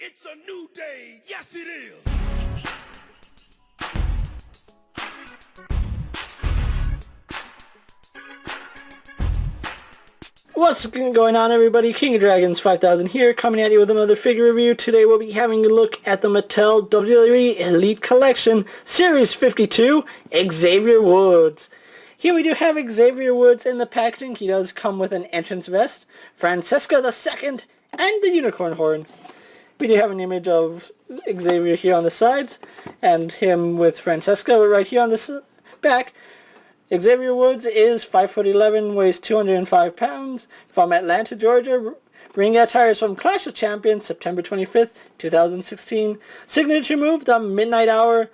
It's a new day, yes it is. What's going on, everybody? King of Dragons 5000 here, coming at you with another figure review. Today we'll be having a look at the Mattel WWE Elite Collection Series 52, Xavier Woods. Here we do have Xavier Woods in the packaging. He does come with an entrance vest, Francesca II, and the unicorn horn. We do have an image of Xavier here on the sides, and him with Francesca right here on the back. Xavier Woods is 5'11", weighs 205 pounds, from Atlanta, Georgia. Ring attire is from Clash of Champions, September 25th, 2016. Signature move, the Midnight Hour,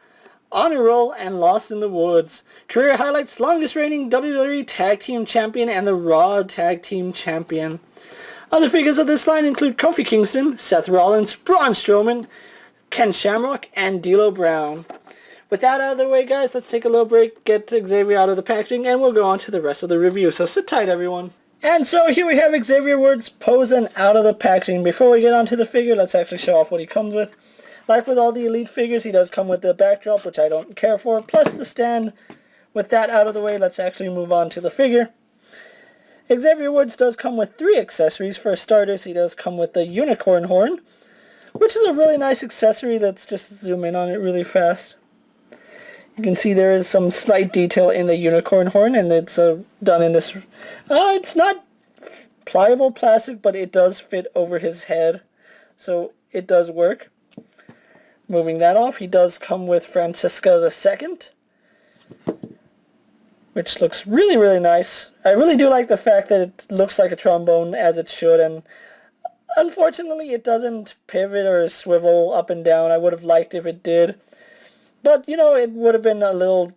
Honor Roll, and Lost in the Woods. Career highlights, longest reigning WWE Tag Team Champion and the Raw Tag Team Champion. Other figures of this line include Kofi Kingston, Seth Rollins, Braun Strowman, Ken Shamrock, and D'Lo Brown. With that out of the way, guys, let's take a little break, get Xavier out of the packaging, and we'll go on to the rest of the review. So sit tight, everyone. And so here we have Xavier Woods posing out of the packaging. Before we get on to the figure, let's actually show off what he comes with. Like with all the Elite figures, he does come with the backdrop, which I don't care for, plus the stand. With that out of the way, let's actually move on to the figure. Xavier Woods does come with 3 accessories. For starters, he does come with the unicorn horn, which is a really nice accessory. Let's just zoom in on it really fast. You can see there is some slight detail in the unicorn horn, and it's done in this... it's not pliable plastic, but it does fit over his head, so it does work. Moving that off, he does come with Francesca II, which looks really, really nice. I really do like the fact that it looks like a trombone, as it should, and unfortunately it doesn't pivot or swivel up and down. I would have liked if it did. But, you know, it would have been a little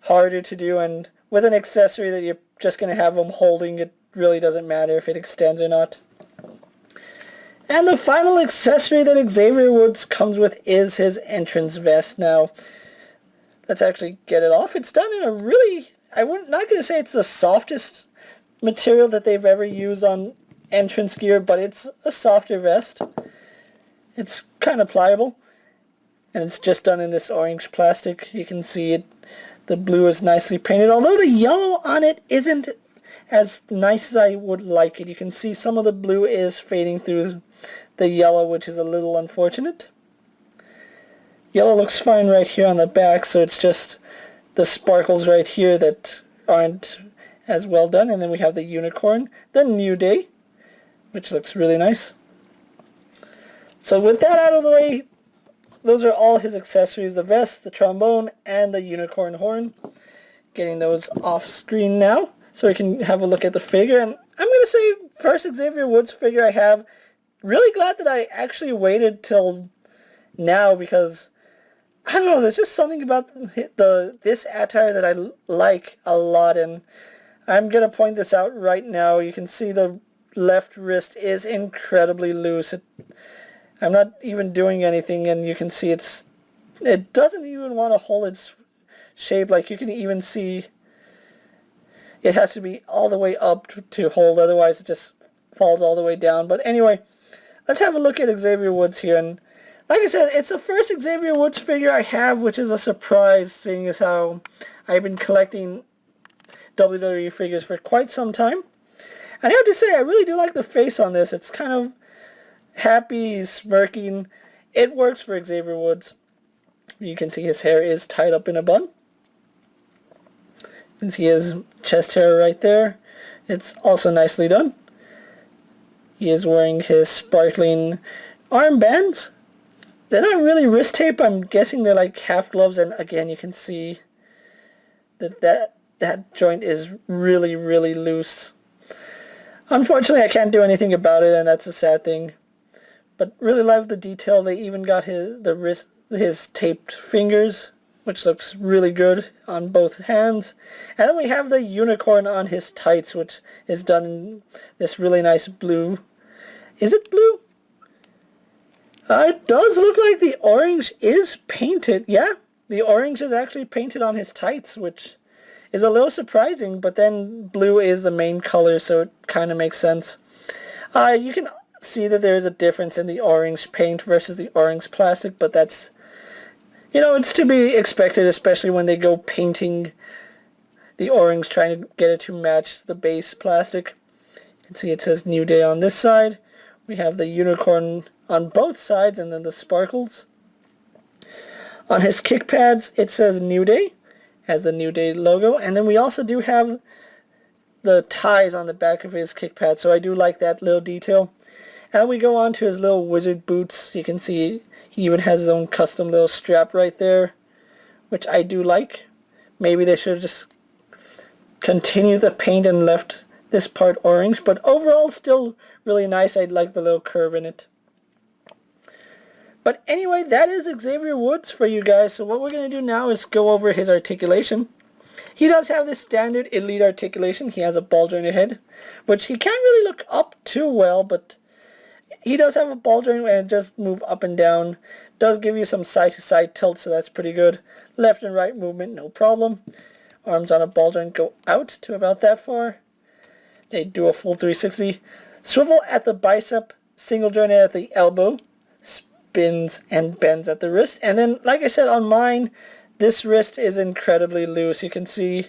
harder to do, and with an accessory that you're just going to have them holding, it really doesn't matter if it extends or not. And the final accessory that Xavier Woods comes with is his entrance vest. Now, let's actually get it off. It's done in a really... I'm not going to say it's the softest material that they've ever used on entrance gear, but it's a softer vest. It's kind of pliable. And it's just done in this orange plastic. You can see it. The blue is nicely painted, although the yellow on it isn't as nice as I would like it. You can see some of the blue is fading through the yellow, which is a little unfortunate. Yellow looks fine right here on the back, so it's just the sparkles right here that aren't as well done. And then we have the unicorn, the New Day, which looks really nice. So with that out of the way, those are all his accessories, the vest, the trombone, and the unicorn horn. Getting those off screen now so we can have a look at the figure. And I'm going to say first Xavier Woods figure I have. Really glad that I actually waited till now, because I don't know, there's just something about this attire that I like a lot, and I'm going to point this out right now. You can see the left wrist is incredibly loose. I'm not even doing anything, and you can see it doesn't even want to hold its shape. Like, you can even see it has to be all the way up to hold, otherwise it just falls all the way down. But anyway, let's have a look at Xavier Woods here. And like I said, it's the first Xavier Woods figure I have, which is a surprise, seeing as how I've been collecting WWE figures for quite some time. And I have to say, I really do like the face on this. It's kind of happy, smirking. It works for Xavier Woods. You can see his hair is tied up in a bun. You can see his chest hair right there. It's also nicely done. He is wearing his sparkling armbands. They're not really wrist tape. I'm guessing they're like half gloves. And again, you can see that joint is really, really loose. Unfortunately, I can't do anything about it, and that's a sad thing. But really love the detail. They even got his taped fingers, which looks really good on both hands. And then we have the unicorn on his tights, which is done in this really nice blue. Is it blue? It does look like the orange is painted. Yeah, the orange is actually painted on his tights, which is a little surprising, but then blue is the main color, so it kind of makes sense. You can see that there is a difference in the orange paint versus the orange plastic, but that's, you know, it's to be expected, especially when they go painting the orange, trying to get it to match the base plastic. You can see it says New Day on this side. We have the unicorn on both sides and then the sparkles. On his kick pads, it says New Day, has the New Day logo, and then we also do have the ties on the back of his kick pad, so I do like that little detail. And we go on to his little wizard boots. You can see he even has his own custom little strap right there, which I do like. Maybe they should have just continued the paint and left this part orange, but overall still really nice. I like the little curve in it. But anyway, that is Xavier Woods for you guys. So what we're going to do now is go over his articulation. He does have the standard elite articulation. He has a ball jointed head, which he can't really look up too well, but he does have a ball joint and just move up and down. Does give you some side to side tilt, so that's pretty good. Left and right movement, no problem. Arms on a ball joint go out to about that far. They do a full 360. Swivel at the bicep, single jointed at the elbow, spins and bends at the wrist. And then, like I said, on mine, this wrist is incredibly loose. You can see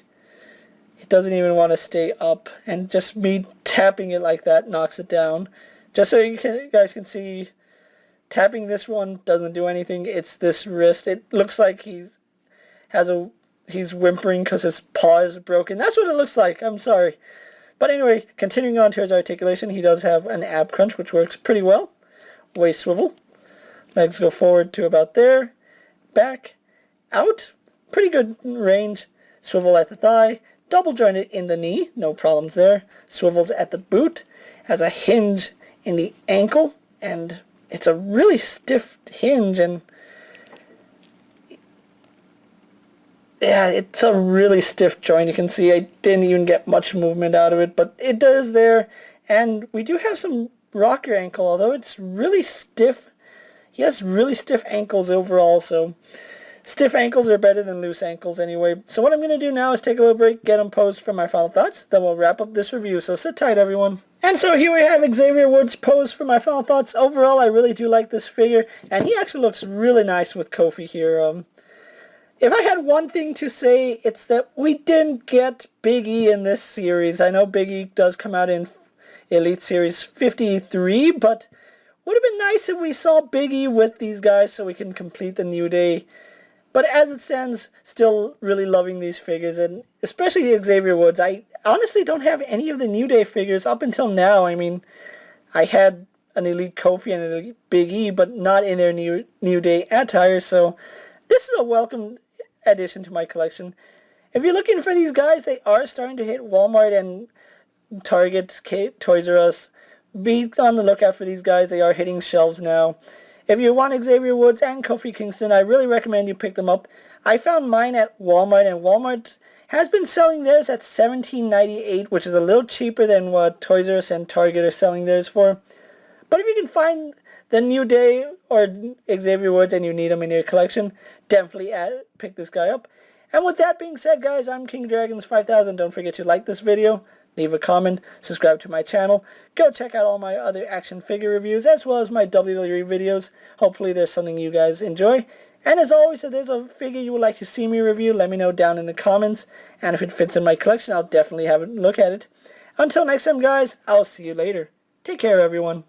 it doesn't even want to stay up, and just me tapping it like that knocks it down. Just so you guys can see, tapping this one doesn't do anything. It's this wrist. It looks like he's whimpering because his paw is broken. That's what it looks like. I'm sorry. But anyway, continuing on to his articulation, he does have an ab crunch, which works pretty well. Waist swivel. Legs go forward to about there. Back. Out. Pretty good range. Swivel at the thigh. Double jointed in the knee. No problems there. Swivels at the boot. Has a hinge in the ankle. And it's a really stiff hinge. And yeah, it's a really stiff joint. You can see I didn't even get much movement out of it, but it does there. And we do have some rocker ankle, although it's really stiff. He has really stiff ankles overall, so stiff ankles are better than loose ankles anyway. So what I'm going to do now is take a little break, get them posed for my final thoughts, then we'll wrap up this review. So sit tight, everyone. And so here we have Xavier Woods posed for my final thoughts. Overall, I really do like this figure, and he actually looks really nice with Kofi here. If I had one thing to say, it's that we didn't get Big E in this series. I know Big E does come out in Elite Series 53, but would have been nice if we saw Big E with these guys so we can complete the New Day. But as it stands, still really loving these figures, and especially Xavier Woods. I honestly don't have any of the New Day figures up until now. I mean, I had an Elite Kofi and an Elite Big E, but not in their New Day attire, so this is a welcome addition to my collection. If you're looking for these guys, they are starting to hit Walmart and Target, Toys R Us. Be on the lookout for these guys. They are hitting shelves now. If you want Xavier Woods and Kofi Kingston, I really recommend you pick them up. I found mine at Walmart, and Walmart has been selling theirs at $17.98, which is a little cheaper than what Toys R Us and Target are selling theirs for. But if you can find the New Day or Xavier Woods and you need them in your collection, definitely pick this guy up. And with that being said, guys, I'm KingofDragons 5000. Don't forget to like this video, leave a comment, subscribe to my channel. Go check out all my other action figure reviews as well as my WWE videos. Hopefully there's something you guys enjoy. And as always, if there's a figure you would like to see me review, let me know down in the comments. And if it fits in my collection, I'll definitely have a look at it. Until next time, guys, I'll see you later. Take care, everyone.